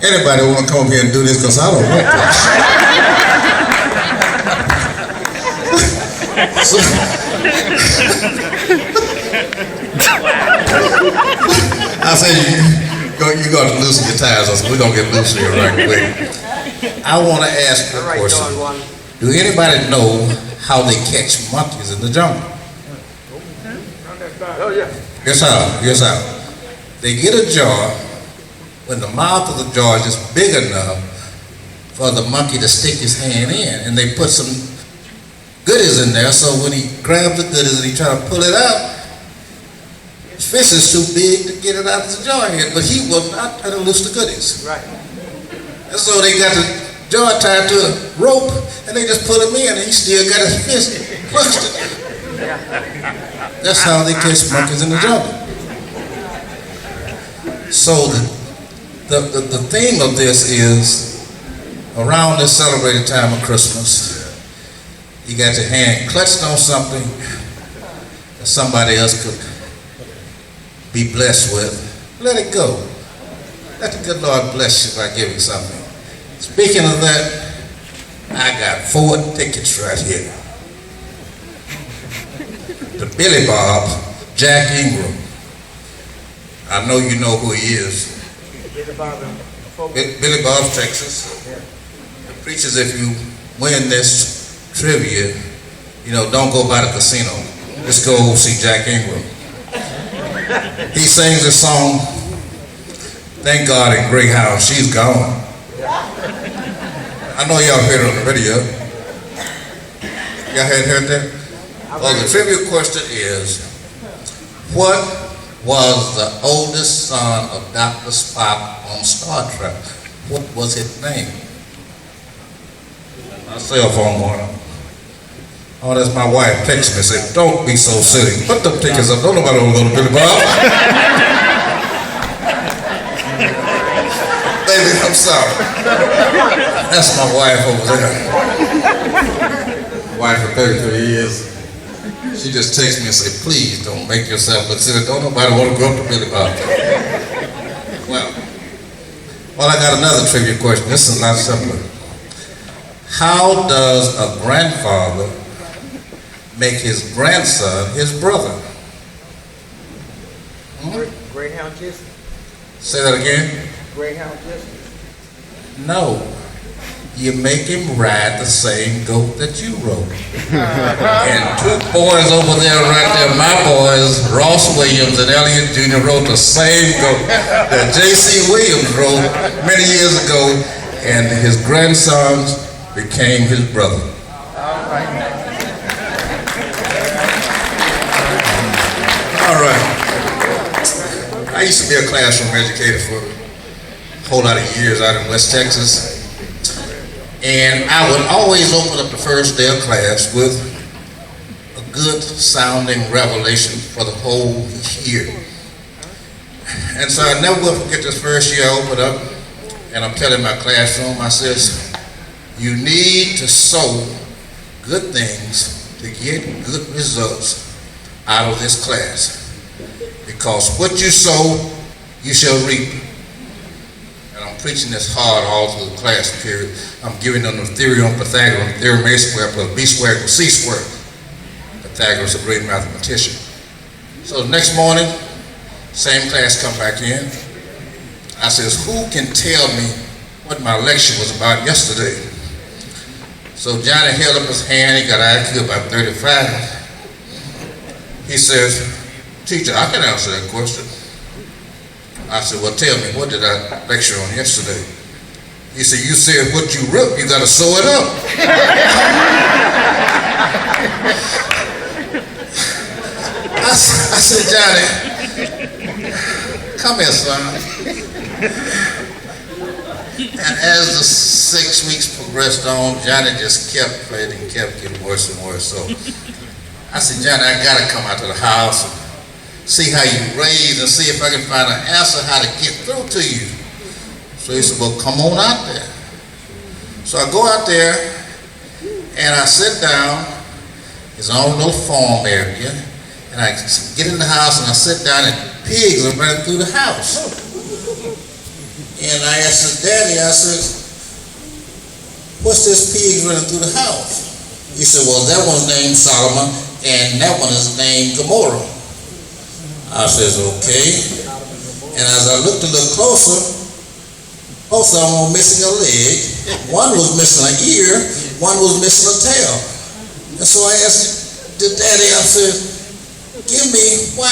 Anybody want to come up here and do this? Because I don't want this. So, I said, you're going to loosen your ties. I said, we're going to get loose here right quick. I want to ask you a question. Do anybody know how they catch monkeys in the jungle? Oh, yeah. Guess how? Guess how? They get a jar. When the mouth of the jar is just big enough for the monkey to stick his hand in, and they put some goodies in there, so when he grabs the goodies and he try to pull it out, his fist is too big to get it out of the jar here, but he will not try to loose the goodies. Right. And so they got the jar tied to a rope, and they just put him in, and he still got his fist crushed it. That's how they catch monkeys in the jungle. So the theme of this is, around this celebrated time of Christmas, you got your hand clutched on something that somebody else could be blessed with. Let it go. Let the good Lord bless you by giving something. Speaking of that, I got 4 tickets right here. To Billy Bob, Jack Ingram. I know you know who he is. Billy Bob's Texas. The preachers, if you win this trivia, don't go by the casino. Just go see Jack Ingram. He sings a song, Thank God in Greyhound, She's Gone. I know y'all heard it on the radio. Y'all had heard that? Well, the trivia question is, what was the oldest son of Dr. Spock on Star Trek? What was his name? My cell phone went. Oh, that's my wife texted me and said, don't be so silly. Put them tickets up. Don't nobody want to go to Billy Bob. Baby, I'm sorry. That's my wife over there. Wife for 33 years. She just texts me and said, please don't make yourself consider. Don't nobody want to go up to Billy Bob. Well, I got another trivia question. This is a lot simpler. How does a grandfather make his grandson his brother? Greyhound Jesse. Say that again? Greyhound Jesse. No. You make him ride the same goat that you rode. And 2 boys over there, right there, my boys, Ross Williams and Elliot Jr. rode the same goat that J.C. Williams rode many years ago, and his grandsons became his brother. All right. I used to be a classroom educator for a whole lot of years out in West Texas. And I would always open up the first day of class with a good sounding revelation for the whole year. And so I never will forget this first year I opened up, and I'm telling my classroom, I says, you need to sow good things to get good results out of this class. Because what you sow, you shall reap. And I'm preaching this hard all through the class period. I'm giving them the theory on Pythagoras, theorem A squared plus B squared equals C squared. Pythagoras is a great mathematician. So the next morning, same class come back in. I says, who can tell me what my lecture was about yesterday? So Johnny held up his hand. He got an IQ about 35. He says, teacher, I can answer that question. I said, well, tell me, what did I lecture on yesterday? He said, you said what you wrote, you got to sew it up. I said, Johnny, come here, son. And as the 6 weeks progressed on, Johnny just kept playing and kept getting worse and worse. So I said, Johnny, I got to come out to the house and see how you raise and see if I can find an answer how to get through to you. So he said, well, come on out there. So I go out there and I sit down. It's on a little farm area. And I get in the house and I sit down and pigs are running through the house. And And I asked his daddy, I said, what's this pig running through the house? He said, well, that one's named Solomon, and that one is named Gomorrah. I says, okay. And as I looked a little closer, both of them were missing a leg. One was missing an ear, one was missing a tail. And so I asked the daddy, I said, give me why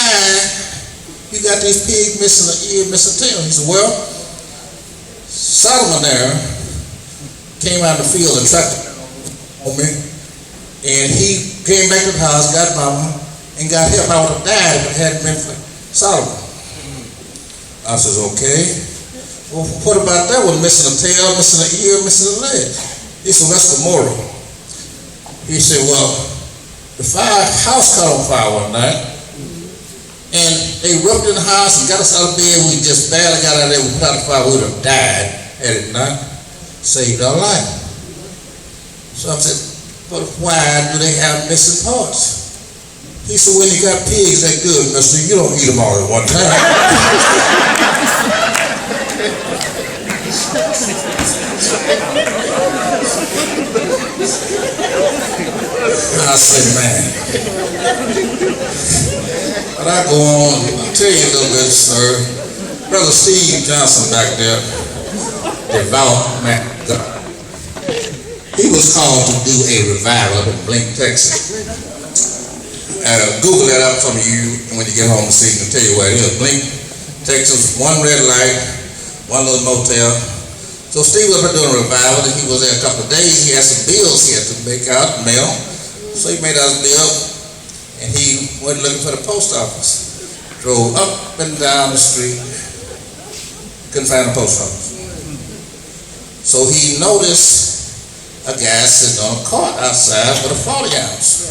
you got these pigs missing an ear, missing a tail. He said, well, Solomon there came out of the field and tracked on me. And he came back to the house, got mama, and got help. I would have died if it hadn't been for Solomon. I says, okay. Well, what about that one? Missing a tail, missing an ear, missing a leg. He said, that's Gomorrah. He said, well, the house caught on fire one night, and they erupted in the house and got us out of bed. We just barely got out of there. We put out the fire. We would have died had it not saved our life. So I said, but why do they have missing parts? He said, when you got pigs that good, mister, you don't eat them all at one time. I said, man. But I go on, I'll tell you a little bit, sir. Brother Steve Johnson back there, devout man. He was called to do a revival up in Blink, Texas. Google that up from you when you get home this evening, tell you where it is. Blink, Texas, one red light, one little motel. So Steve was up there doing a revival, and he was there a couple of days. He had some bills he had to make out, mail. So he made out his bill, and he went looking for the post office. Drove up and down the street, couldn't find the post office. So he noticed a guy sitting on a cart outside with a 40 ounce.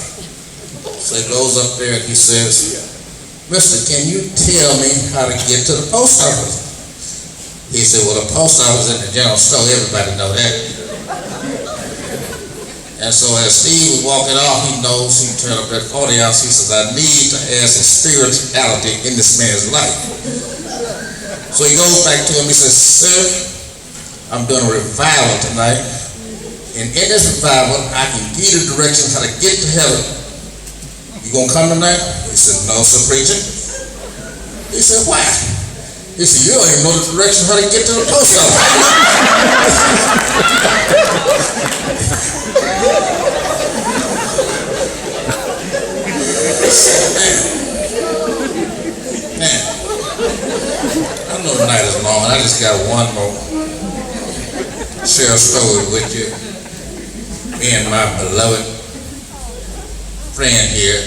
So he goes up there and he says, mister, can you tell me how to get to the post office? He said, well, the post office in the general store, everybody know that. And so as Steve was walking off, he knows he turned up that 40 ounce. He says, I need to add some spirituality in this man's life. So he goes back to him, he says, sir, I'm doing a revival tonight. And in this revival, I can give you the directions how to get to heaven. You gonna come tonight? He said, no, sir, preacher. He said, why? He said, you don't even know the directions how to get to the post office. Man, I know the night is long, and I just got one more. Share a story with you. Me and my beloved friend here,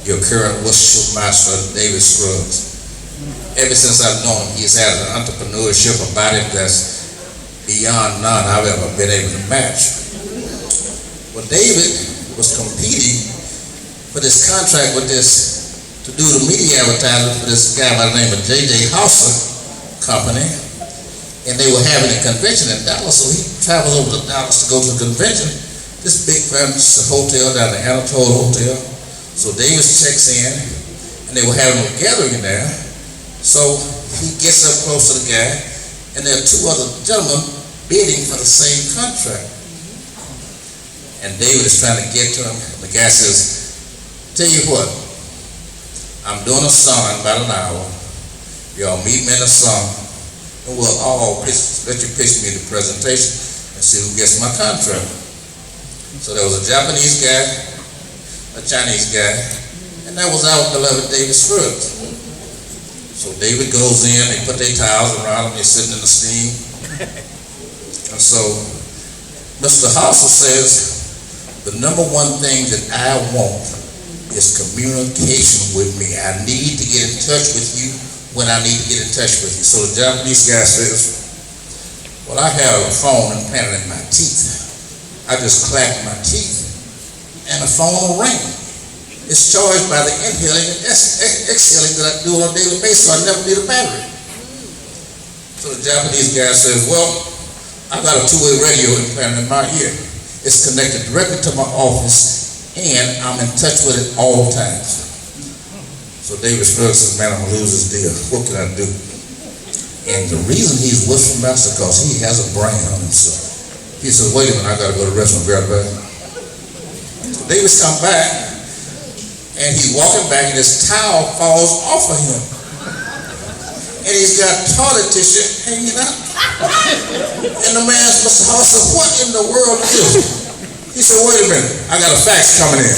your current worship master, David Scruggs. Ever since I've known him, he's had an entrepreneurship about him that's beyond none I've ever been able to match. Well, David was competing for this contract with this, to do the media advertising for this guy by the name of J.J. Hauser Company. And they were having a convention in Dallas, so he travels over to Dallas to go to the convention. This big fancy hotel down the Anatole Hotel. So Davis checks in, and they were having a gathering there. So he gets up close to the guy, and there are two other gentlemen bidding for the same contract. And David is trying to get to him. The guy says, tell you what, I'm doing a song in about an hour. Y'all meet me in a song. And we'll all let you pitch me the presentation and see who gets my contract. So there was a Japanese guy, a Chinese guy, and that was our beloved David Scruggs. So David goes in, they put their towels around him, they're sitting in the steam. And so Mr. Hauser says, the number one thing that I want is communication with me. I need to get in touch with you when I need to get in touch with you. So the Japanese guy says, well, I have a phone implanted in my teeth. I just clack my teeth and the phone will ring. It's charged by the inhaling and exhaling that I do on a daily basis, so I never need a battery. So the Japanese guy says, well, I got a two-way radio implanted in my ear. It's connected directly to my office and I'm in touch with it all times. So David Scruggs says, man, I'm gonna lose this deal. What can I do? And the reason he's wishful master because he has a brain on himself. He said, wait a minute, I gotta go to the restroom, grab the bathroom. So Davis come back, and he's walking back, and his towel falls off of him. And he's got toilet tissue hanging out. And the man said, what in the world is this? He said, wait a minute, I got a fax coming in.